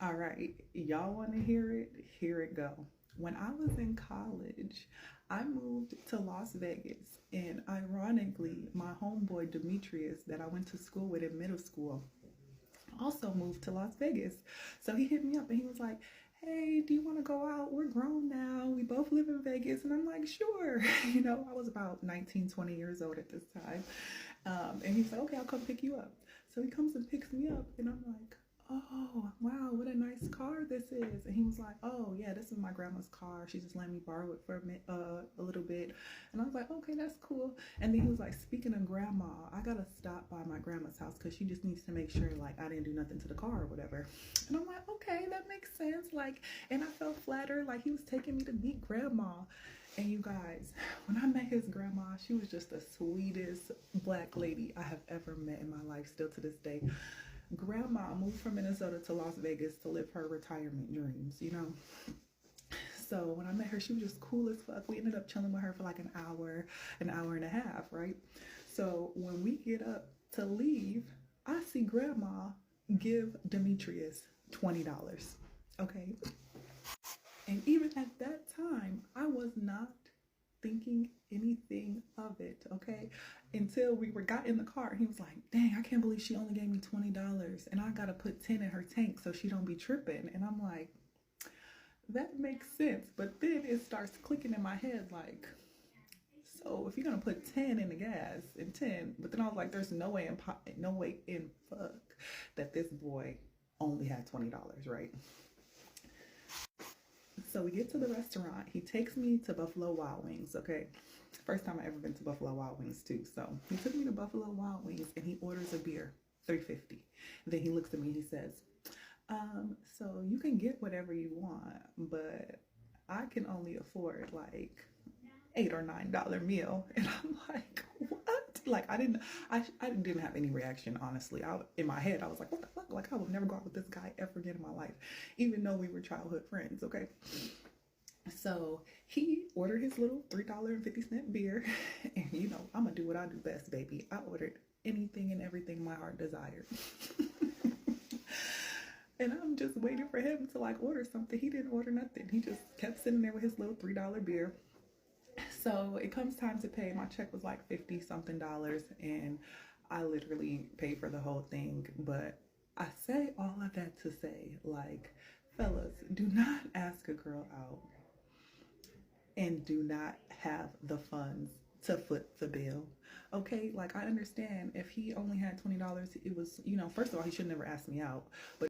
All right, y'all want to hear it? Here it go. When I was in college, I moved to Las Vegas, and ironically, my homeboy Demetrius, that I went to school with in middle school, also moved to Las Vegas. So he hit me up and he was like, "Hey, do you want to go out? We're grown now. We both live in Vegas." And I'm like, "Sure." I was about 19, 20 years old at this time. And he's like, "Okay, I'll come pick you up." So he comes and picks me up, and I'm like, "Oh, wow, what a nice car this is." And he was like, "Oh, yeah, this is my grandma's car. She just let me borrow it for a little bit." And I was like, "Okay, that's cool." And then he was like, "Speaking of grandma, I gotta stop by my grandma's house because she just needs to make sure like I didn't do nothing to the car or whatever." And I'm like, "Okay, that makes sense." Like, and I felt flattered, like he was taking me to meet grandma. And you guys, when I met his grandma, she was just the sweetest black lady I have ever met in my life, still to this day. Grandma moved from Minnesota to Las Vegas to live her retirement dreams. So when I met her, she was just cool as fuck. We ended up chilling with her for like an hour and a half, right? So when we get up to leave, I see grandma give Demetrius $20. Okay. And even at that time, I was not thinking anything of it, okay? Until we got in the car. He was like, "Dang, I can't believe she only gave me $20 and I gotta put 10 in her tank so she don't be tripping." And I'm like, that makes sense. But then it starts clicking in my head like, so if you're gonna put 10 in the gas and 10, but then I was like, there's no way in fuck that this boy only had $20, right? So we get to the restaurant. He takes me to Buffalo Wild Wings, okay? First time I ever been to Buffalo Wild Wings too. So he took me to Buffalo Wild Wings and he orders a beer, 350. Then he looks at me and he says, so you can get whatever you want, but I can only afford like $8 or $9 meal." And I'm like, "What?" Like I didn't have any reaction, honestly. In my head I was like, "What the fuck?" Like I would never go out with this guy ever again in my life, even though we were childhood friends, okay? So he ordered his little $3.50 beer, and I'm gonna do what I do best, baby. I ordered anything and everything my heart desired. And I'm just waiting for him to like order something. He didn't order nothing. He just kept sitting there with his little $3 beer. So it comes time to pay. My check was like 50 something dollars, and I literally paid for the whole thing. But I say all of that to say, like, fellas, do not ask a girl out and do not have the funds to foot the bill. Okay, like I understand if he only had $20, it was, first of all, he should never ask me out. But